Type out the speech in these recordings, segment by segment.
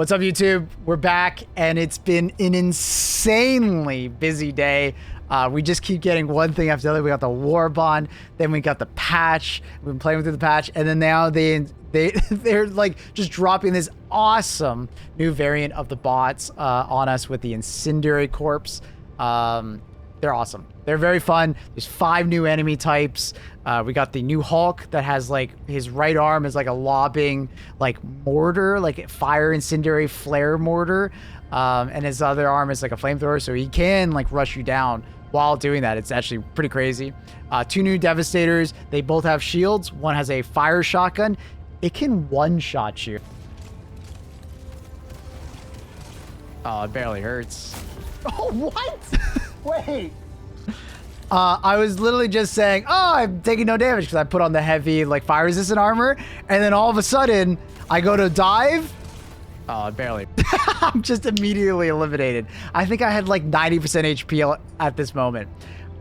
What's up, YouTube? We're back, and it's been an insanely busy day. We just keep getting one thing after the other. We got the war bond, then we got the patch. We've been playing through the patch, and then now they're like just dropping this awesome new variant of the bots on us with the Incendiary Corpse. They're awesome. They're very fun. There's 5 new enemy types. We got the new Hulk that has like his right arm is like a lobbing like mortar, like fire incendiary flare mortar. And his other arm is like a flamethrower, so he can like rush you down while doing that. It's actually pretty crazy. 2 new Devastators. They both have shields. One has a fire shotgun. It can one-shot you. Oh, it barely hurts. Oh, what? Wait. I was literally just saying, oh, I'm taking no damage because I put on the heavy, like, fire-resistant armor. And then all of a sudden, I go to dive. Oh, barely. I'm just immediately eliminated. I think I had, like, 90% HP at this moment.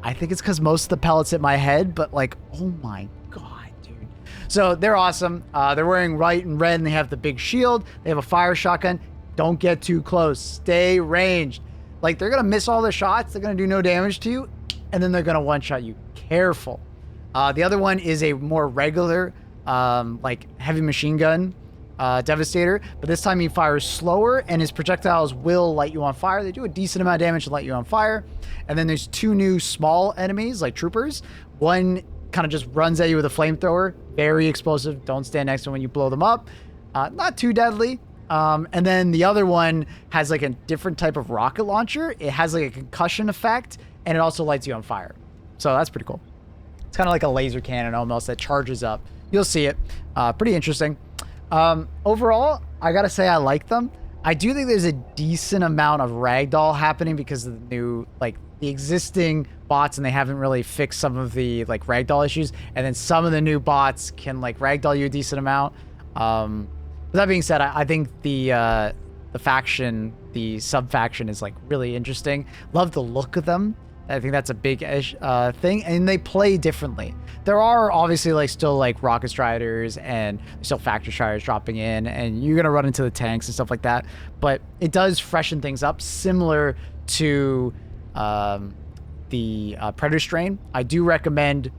I think it's because most of the pellets hit my head, but, like, oh my god, dude. So, they're awesome. They're wearing white and red, and they have the big shield. They have a fire shotgun. Don't get too close. Stay ranged. Like, they're going to miss all their shots. They're going to do no damage to you. And then they're going to one-shot you. Careful. The other one is a more regular, like, heavy machine gun Devastator. But this time he fires slower, and his projectiles will light you on fire. They do a decent amount of damage to light you on fire. And then there's 2 new small enemies, like troopers. One kind of just runs at you with a flamethrower. Very explosive. Don't stand next to him when you blow them up. Not too deadly. And then the other one has like a different type of rocket launcher. It has like a concussion effect, and it also lights you on fire. So that's pretty cool. It's kind of like a laser cannon almost that charges up. You'll see it. Pretty interesting. Overall, I gotta say I like them. I do think there's a decent amount of ragdoll happening because of the new, like, the existing bots, and they haven't really fixed some of the like ragdoll issues. And then some of the new bots can like ragdoll you a decent amount. With that being said, I think the faction, the sub-faction is like really interesting. Love the look of them. I think that's a big thing, and they play differently. There are obviously like still like Rocket Striders and still Factor Striders dropping in, and you're gonna run into the tanks and stuff like that. But it does freshen things up, similar to the Predator strain. I do recommend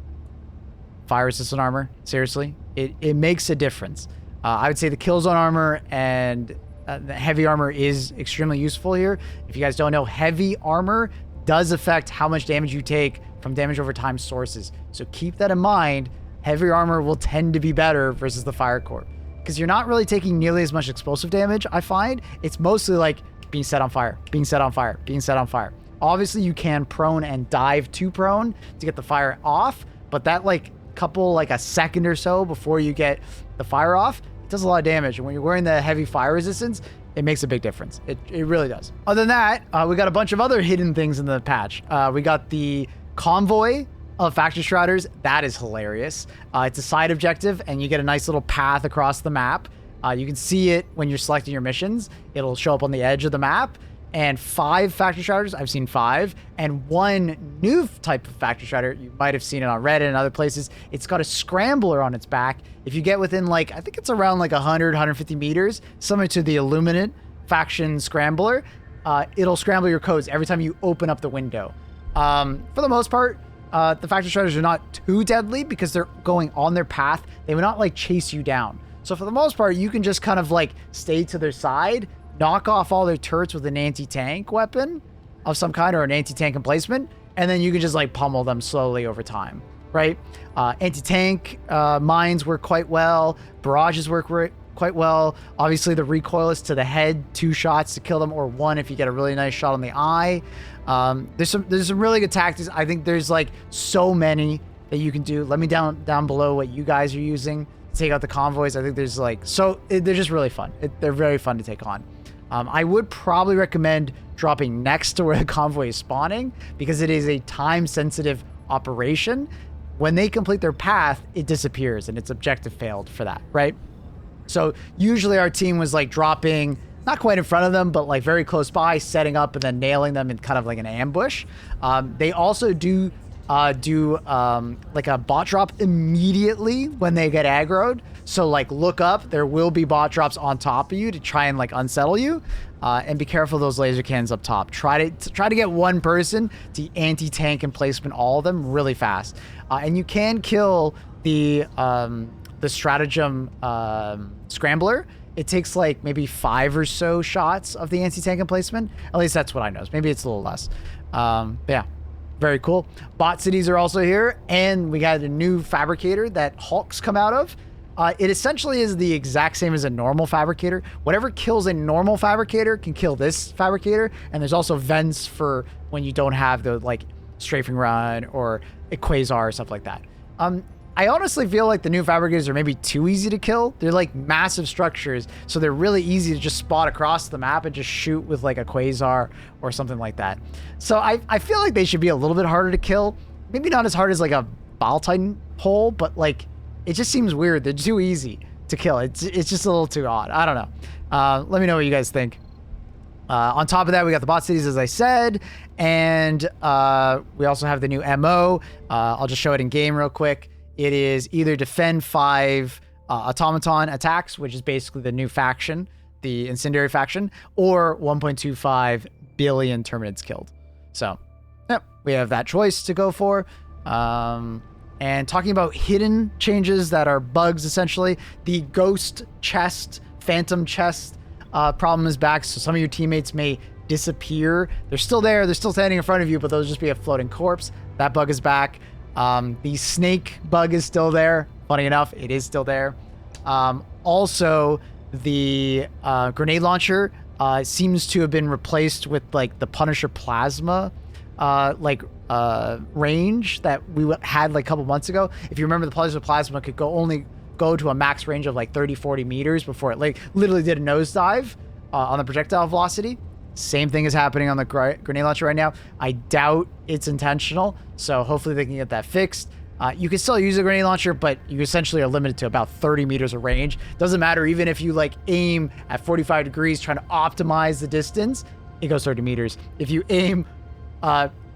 fire resistant armor. Seriously, it makes a difference. I would say the kill zone armor and the heavy armor is extremely useful here. If you guys don't know, heavy armor does affect how much damage you take from damage over time sources. So keep that in mind. Heavy armor will tend to be better versus the fire core, because you're not really taking nearly as much explosive damage, I find. It's mostly like being set on fire, being set on fire, being set on fire. Obviously, you can prone and dive to prone to get the fire off, but that like couple, like a second or so before you get the fire off, it does a lot of damage. And when you're wearing the heavy fire resistance, it makes a big difference. It really does. Other than that, we got a bunch of other hidden things in the patch. We got the convoy of Factor Striders. That is hilarious. It's a side objective, and you get a nice little path across the map. You can see it when you're selecting your missions. It'll show up on the edge of the map. And 5 Factor Striders, I've seen 5, and 1 new type of Factor Strider, you might have seen it on Reddit and other places. It's got a scrambler on its back. If you get within, like, I think it's around like 100, 150 meters, similar to the Illuminate faction scrambler, it'll scramble your codes every time you open up the window. For the most part, the Factor Striders are not too deadly because they're going on their path. They will not like chase you down. So for the most part, you can just kind of like stay to their side, knock off all their turrets with an anti-tank weapon of some kind or an anti-tank emplacement, and then you can just like pummel them slowly over time, right? Anti-tank mines work quite well. Barrages work quite well. Obviously, the recoil is to the head, 2 shots to kill them, or 1 if you get a really nice shot on the eye. There's some really good tactics. I think there's like so many that you can do. Let me down below what you guys are using to take out the convoys. I think there's like they're just really fun. They're very fun to take on. I would probably recommend dropping next to where the convoy is spawning, because it is a time-sensitive operation. When they complete their path, it disappears, and its objective failed for that, right? So usually our team was like dropping, not quite in front of them, but like very close by, setting up and then nailing them in kind of like an ambush. They also do do like a bot drop immediately when they get aggroed. So like look up, there will be bot drops on top of you to try and like unsettle you. And be careful of those laser cannons up top. Try to get one person to anti-tank emplacement all of them really fast. And you can kill the stratagem scrambler. It takes like maybe 5 or so shots of the anti-tank emplacement. At least that's what I know. Maybe it's a little less. But yeah, very cool. Bot cities are also here, and we got a new fabricator that Hulks come out of. It essentially is the exact same as a normal fabricator. Whatever kills a normal fabricator can kill this fabricator, and there's also vents for when you don't have the like strafing run or a quasar or stuff like that. I honestly feel like the new fabricators are maybe too easy to kill. They're like massive structures, so they're really easy to just spot across the map and just shoot with like a quasar or something like that. So I feel like they should be a little bit harder to kill. Maybe not as hard as like a Bile Titan pole, but like it just seems weird. They're too easy to kill. It's just a little too odd. I don't know. Let me know what you guys think. On top of that, we got the bot cities, as I said, and we also have the new MO. I'll just show it in game real quick. It is either defend 5 automaton attacks, which is basically the new faction, the incendiary faction, or 1.25 billion terminids killed. So, yep, we have that choice to go for. And talking about hidden changes that are bugs, essentially, the ghost chest, phantom chest problem is back. So some of your teammates may disappear. They're still there. They're still standing in front of you, but they'll just be a floating corpse. That bug is back. The snake bug is still there. Funny enough, it is still there. Also, the grenade launcher seems to have been replaced with like the Punisher plasma range that we had like a couple months ago. If you remember, the Punisher plasma could only go to a max range of like 30-40 meters before it like literally did a nosedive on the projectile velocity. Same thing is happening on the grenade launcher right now. I doubt it's intentional, so hopefully they can get that fixed. You can still use a grenade launcher, but you essentially are limited to about 30 meters of range. Doesn't matter, even if you like aim at 45 degrees trying to optimize the distance, it goes 30 meters. If you aim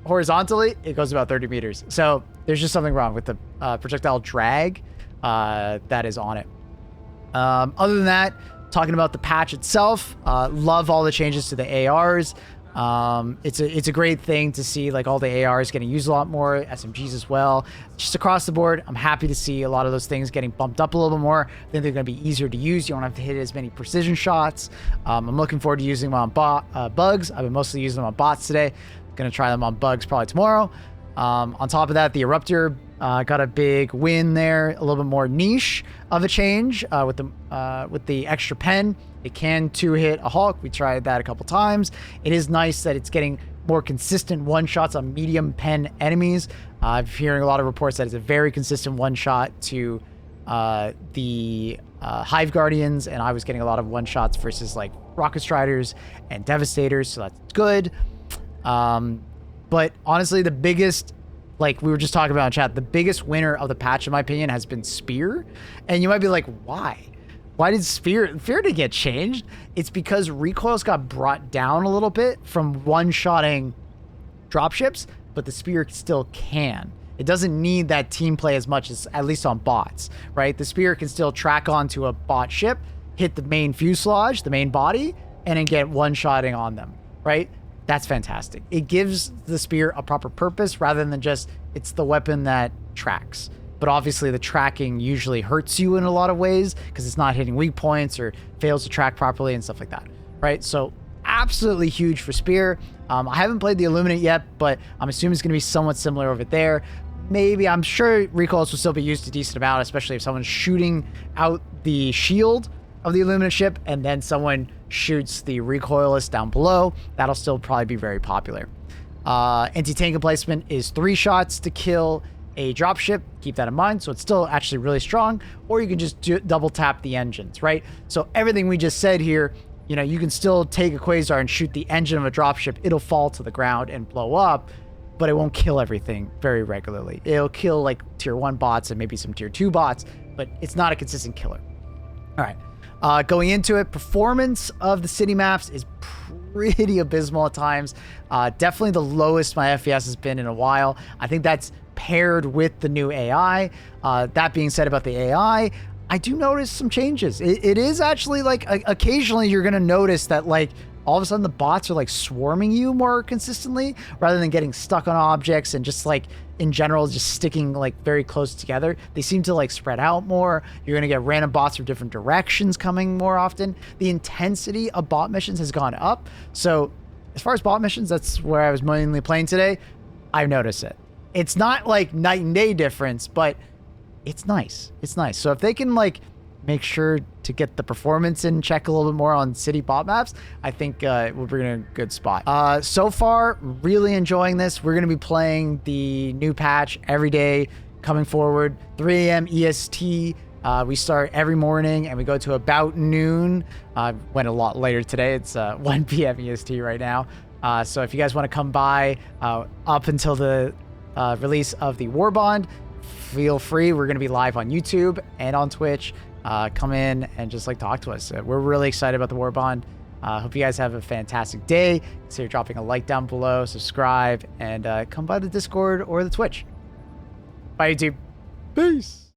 horizontally, it goes about 30 meters. So there's just something wrong with the projectile drag that is on it. Other than that, talking about the patch itself, love all the changes to the ARs. It's a great thing to see like all the ARs getting used a lot more, SMGs as well. Just across the board, I'm happy to see a lot of those things getting bumped up a little bit more. I think they're going to be easier to use. You don't have to hit as many precision shots. I'm looking forward to using them on bugs. I've been mostly using them on bots today. Going to try them on bugs probably tomorrow. On top of that, the Eruptor got a big win there, a little bit more niche of a change with the extra pen. It can 2-hit a Hulk. We tried that a couple times. It is nice that it's getting more consistent one-shots on medium pen enemies. I'm hearing a lot of reports that it's a very consistent one-shot to the Hive Guardians, and I was getting a lot of one-shots versus like Rocket Striders and Devastators, so that's good. But honestly, the biggest, like we were just talking about in chat, the biggest winner of the patch, in my opinion, has been Spear. And you might be like, why? Why did Spear didn't get changed? It's because recoils got brought down a little bit from one-shotting dropships, but the Spear still can. It doesn't need that team play as much as, at least on bots, right? The Spear can still track onto a bot ship, hit the main fuselage, the main body, and then get one-shotting on them, right? That's fantastic. It gives the Spear a proper purpose rather than just, it's the weapon that tracks. But obviously the tracking usually hurts you in a lot of ways because it's not hitting weak points or fails to track properly and stuff like that, right? So absolutely huge for Spear. I haven't played the Illuminate yet, but I'm assuming it's going to be somewhat similar over there. Maybe, I'm sure recoils will still be used a decent amount, especially if someone's shooting out the shield of the Illuminate ship and then someone shoots the recoilless down below. That'll still probably be very popular. Anti-tank emplacement is 3 shots to kill a dropship. Keep that in mind. So it's still actually really strong, or you can just double tap the engines, right? So everything we just said here, you know, you can still take a quasar and shoot the engine of a dropship. It'll fall to the ground and blow up, but it won't kill everything very regularly. It'll kill like tier 1 bots and maybe some tier 2 bots, but it's not a consistent killer. All right. Going into it, performance of the city maps is pretty abysmal at times. Definitely the lowest my FPS has been in a while. I think that's paired with the new AI. That being said about the AI, I do notice some changes. It is actually like occasionally you're going to notice that like all of a sudden the bots are like swarming you more consistently rather than getting stuck on objects and just like in general just sticking like very close together. They seem to like spread out more. You're going to get random bots from different directions coming more often. The intensity of bot missions has gone up. So as far as bot missions, that's where I was mainly playing today. I've noticed it. It's not like night and day difference, but it's nice. It's nice. So if they can like make sure to get the performance in check a little bit more on city bot maps, I think we'll bring in a good spot. So far, really enjoying this. We're going to be playing the new patch every day coming forward, 3 a.m. EST. We start every morning and we go to about noon. Went a lot later today. It's 1 p.m. EST right now. So if you guys want to come by up until the release of the War Bond, feel free. We're going to be live on YouTube and on Twitch. Come in and just like talk to us. We're really excited about the War Bond. Hope you guys have a fantastic day. Consider dropping a like down below, subscribe, and come by the Discord or the Twitch. Bye, YouTube. Peace.